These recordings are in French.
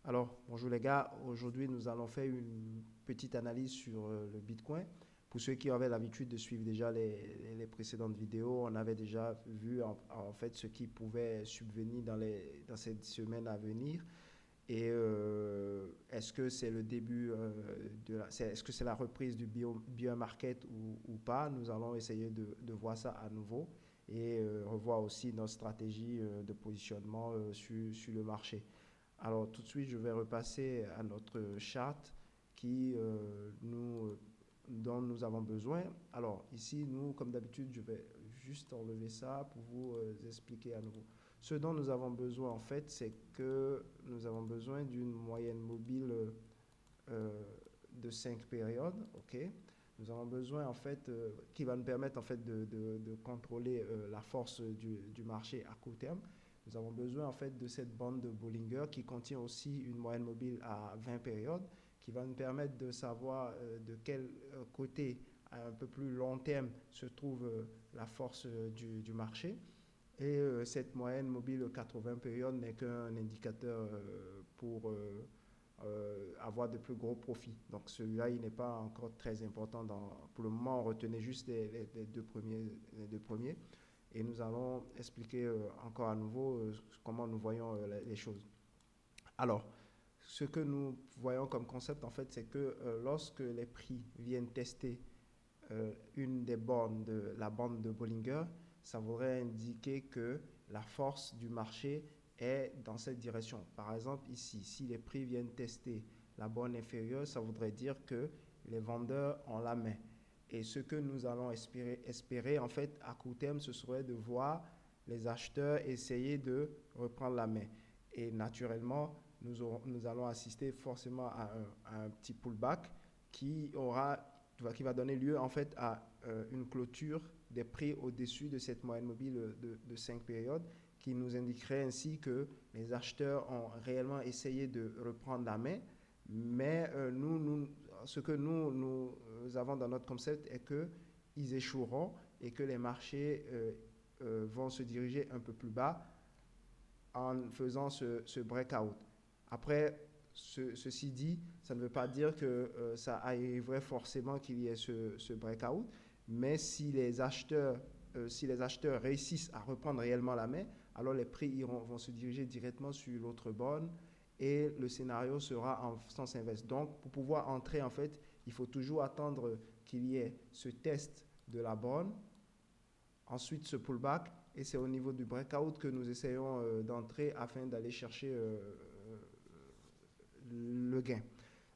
Alors, bonjour les gars, aujourd'hui nous allons faire une petite analyse sur le Bitcoin. Pour ceux qui avaient l'habitude de suivre déjà les précédentes vidéos, on avait déjà vu en fait ce qui pouvait subvenir dans cette semaine à venir. Et est-ce que c'est le début est-ce que c'est la reprise du bear market ou pas? Nous allons essayer de voir ça à nouveau et revoir aussi notre stratégie de positionnement sur le marché. Alors tout de suite, je vais repasser à notre charte qui dont nous avons besoin. Alors ici, nous, comme d'habitude, je vais juste enlever ça pour vous expliquer à nouveau. Ce dont nous avons besoin en fait, c'est que nous avons besoin d'une moyenne mobile euh, de 5 périodes, ok? Nous avons besoin en fait, qui va nous permettre en fait de contrôler la force du marché à court terme. Nous avons besoin en fait de cette bande de Bollinger qui contient aussi une moyenne mobile à 20 périodes qui va nous permettre de savoir de quel côté à un peu plus long terme se trouve la force du marché. Et cette moyenne mobile 80 périodes n'est qu'un indicateur pour avoir de plus gros profits. Donc celui-là, il n'est pas encore très important. Pour le moment, on retenait juste les deux premiers. Et nous allons expliquer encore à nouveau comment nous voyons les choses. Alors, ce que nous voyons comme concept, en fait, c'est que lorsque les prix viennent tester une des bornes de la bande de Bollinger, ça voudrait indiquer que la force du marché est dans cette direction. Par exemple, ici, si les prix viennent tester la borne inférieure, ça voudrait dire que les vendeurs ont la main. Et ce que nous allons espérer en fait, à court terme, ce serait de voir les acheteurs essayer de reprendre la main. Et naturellement, nous allons assister forcément à un petit pullback qui qui va donner lieu en fait à une clôture des prix au-dessus de cette moyenne mobile de 5 périodes qui nous indiquerait ainsi que les acheteurs ont réellement essayé de reprendre la main, mais ce que nous avons dans notre concept est qu'ils échoueront et que les marchés vont se diriger un peu plus bas en faisant ce breakout. Après, ceci dit, ça ne veut pas dire que ça arriverait forcément qu'il y ait ce breakout, mais si les acheteurs réussissent à reprendre réellement la main, alors les prix vont se diriger directement sur l'autre borne et le scénario sera en sens inverse. Donc, pour pouvoir entrer, en fait, il faut toujours attendre qu'il y ait ce test de la borne, ensuite ce pullback, et c'est au niveau du breakout que nous essayons d'entrer afin d'aller chercher le gain.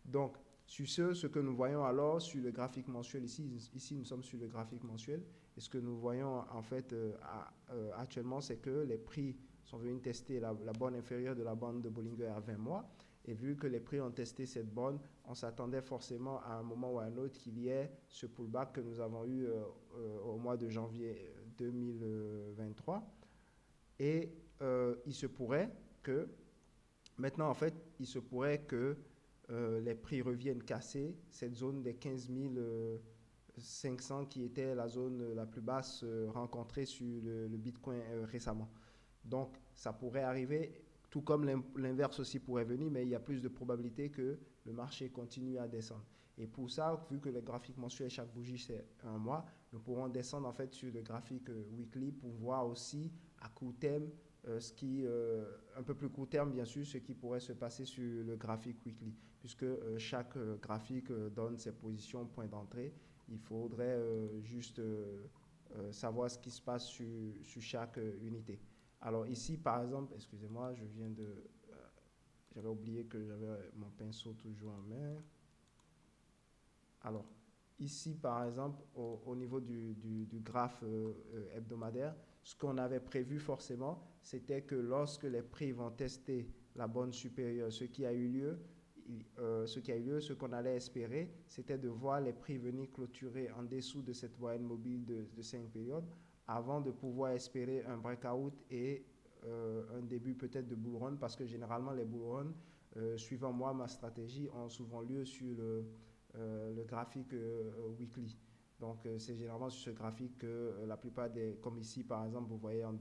Donc, sur ce que nous voyons alors sur le graphique mensuel, ici nous sommes sur le graphique mensuel, et ce que nous voyons en fait actuellement, c'est que les prix sont venus tester la borne inférieure de la bande de Bollinger à 20 mois, et vu que les prix ont testé cette borne, on s'attendait forcément à un moment ou à un autre qu'il y ait ce pullback que nous avons eu au mois de janvier 2023. Et il se pourrait que, maintenant en fait, il se pourrait que les prix reviennent casser cette zone des 15 500 qui était la zone la plus basse rencontrée sur le Bitcoin récemment. Donc, ça pourrait arriver, tout comme l'inverse aussi pourrait venir, mais il y a plus de probabilité que le marché continue à descendre. Et pour ça, vu que le graphique mensuel, chaque bougie, c'est un mois, nous pourrons descendre en fait sur le graphique weekly pour voir aussi à court terme, un peu plus court terme bien sûr, ce qui pourrait se passer sur le graphique weekly, puisque chaque graphique donne ses positions, points d'entrée. Il faudrait juste savoir ce qui se passe sur chaque unité. Alors ici, par exemple, excusez-moi, j'avais oublié que j'avais mon pinceau toujours en main. Alors, ici, par exemple, au niveau du graphe hebdomadaire, ce qu'on avait prévu forcément, c'était que lorsque les prix vont tester la borne supérieure, ce qu'on allait espérer, c'était de voir les prix venir clôturer en dessous de cette moyenne mobile de 5 périodes avant de pouvoir espérer un breakout et un début peut-être de bull run, parce que généralement les bull runs, suivant moi ma stratégie, ont souvent lieu sur le graphique weekly. Donc c'est généralement sur ce graphique que la plupart comme ici par exemple, vous voyez en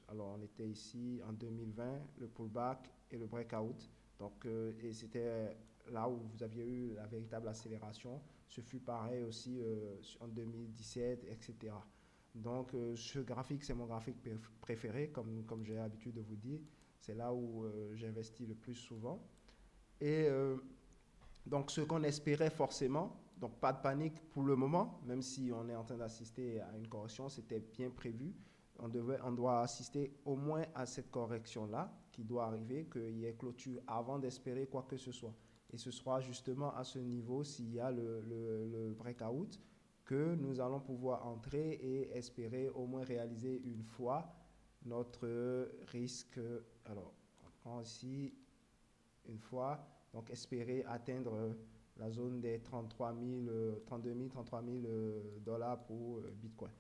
Alors, on était ici en 2020, le pullback et le breakout. Donc, et c'était là où vous aviez eu la véritable accélération. Ce fut pareil aussi en 2017, etc. Donc, ce graphique, c'est mon graphique préféré, comme j'ai l'habitude de vous dire. C'est là où j'investis le plus souvent. Et donc, ce qu'on espérait forcément, donc pas de panique pour le moment, même si on est en train d'assister à une correction, c'était bien prévu. On doit assister au moins à cette correction-là qui doit arriver, qu'il y ait clôture avant d'espérer quoi que ce soit. Et ce sera justement à ce niveau, s'il y a le breakout, que nous allons pouvoir entrer et espérer au moins réaliser une fois notre risque. Alors, on prend ici une fois, donc espérer atteindre la zone des 33 000, 32 000, 33 000 dollars pour Bitcoin.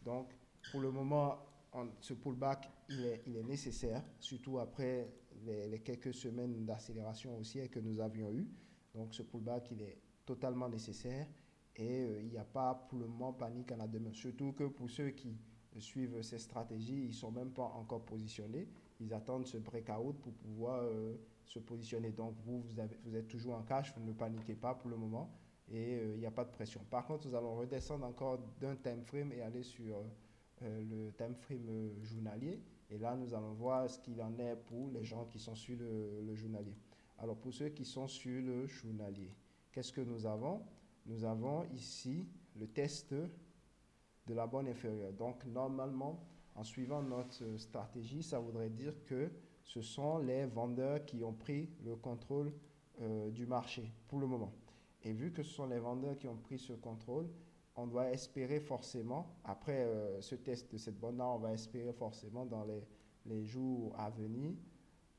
Donc, pour le moment, ce pullback, il est nécessaire, surtout après les quelques semaines d'accélération haussière que nous avions eues. Donc, ce pullback, il est totalement nécessaire et il n'y a pas pour le moment panique en la demeure. Surtout que pour ceux qui suivent ces stratégies, ils ne sont même pas encore positionnés. Ils attendent ce breakout pour pouvoir se positionner. Donc, vous êtes toujours en cash, vous ne paniquez pas pour le moment et il n'y a pas de pression. Par contre, nous allons redescendre encore d'un time frame et aller sur le time frame journalier. Et là, nous allons voir ce qu'il en est pour les gens qui sont sur le journalier. Alors, pour ceux qui sont sur le journalier, qu'est-ce que nous avons? Nous avons ici le test de la borne inférieure. Donc, normalement, en suivant notre stratégie, ça voudrait dire que ce sont les vendeurs qui ont pris le contrôle du marché pour le moment. Et vu que ce sont les vendeurs qui ont pris ce contrôle, on doit espérer forcément, après ce test de cette borne-là, on va espérer forcément dans les jours à venir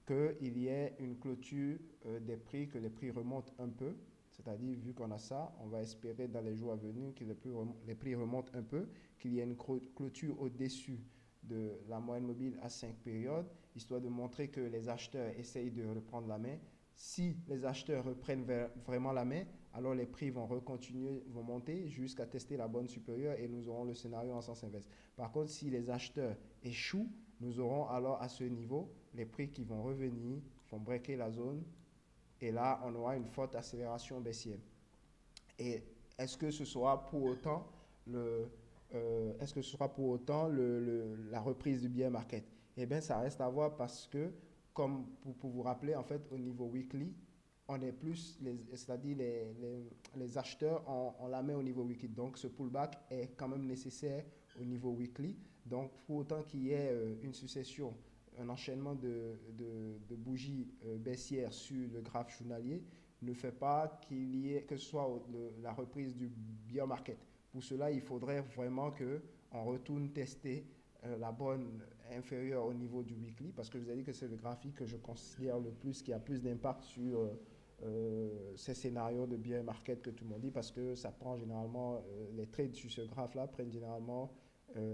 qu'il y ait une clôture des prix, que les prix remontent un peu. C'est-à-dire, vu qu'on a ça, on va espérer dans les jours à venir que les prix remontent un peu, qu'il y ait une clôture au-dessus de la moyenne mobile à 5 périodes, histoire de montrer que les acheteurs essayent de reprendre la main. Si les acheteurs reprennent vraiment la main, alors les prix vont vont monter jusqu'à tester la borne supérieure et nous aurons le scénario en sens inverse. Par contre, si les acheteurs échouent, nous aurons alors à ce niveau les prix qui vont revenir, vont breaker la zone et là, on aura une forte accélération baissière. Et est-ce que ce sera pour autant la reprise du bear market? Eh bien, ça reste à voir parce que, comme pour vous rappeler, en fait, au niveau weekly, on est plus, c'est-à-dire les acheteurs, on la met au niveau weekly. Donc, ce pullback est quand même nécessaire au niveau weekly. Donc, pour autant qu'il y ait une succession, un enchaînement de bougies baissières sur le graphe journalier, ne fait pas qu'il y ait, que ce soit la reprise du bear market. Pour cela, il faudrait vraiment qu'on retourne tester la borne inférieure au niveau du weekly, parce que je vous ai dit que c'est le graphique que je considère le plus, qui a plus d'impact sur ces scénarios de bear market que tout le monde dit, parce que ça prend généralement, les trades sur ce graphe-là prennent généralement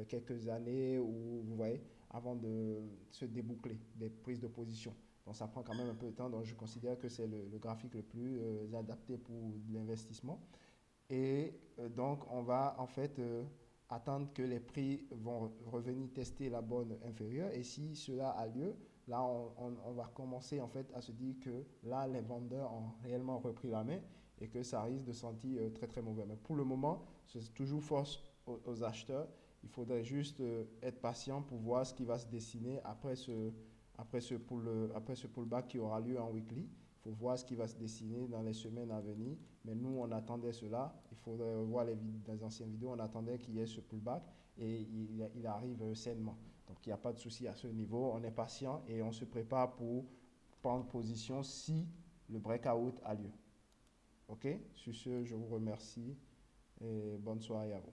quelques années, où vous voyez, avant de se déboucler des prises de position. Donc ça prend quand même un peu de temps, donc je considère que c'est le graphique le plus adapté pour l'investissement. Et donc on va en fait attendre que les prix vont revenir tester la borne inférieure. Et si cela a lieu, là on va commencer en fait à se dire que là les vendeurs ont réellement repris la main et que ça risque de sentir très très mauvais. Mais pour le moment, c'est toujours force aux acheteurs. Il faudrait juste être patient pour voir ce qui va se dessiner après ce pullback qui aura lieu en weekly. Il faut voir ce qui va se dessiner dans les semaines à venir. Mais nous, on attendait cela. Il faudrait voir les anciennes vidéos. On attendait qu'il y ait ce pullback et il arrive sainement. Donc, il n'y a pas de souci à ce niveau. On est patient et on se prépare pour prendre position si le breakout a lieu. OK? Sur ce, je vous remercie et bonne soirée à vous.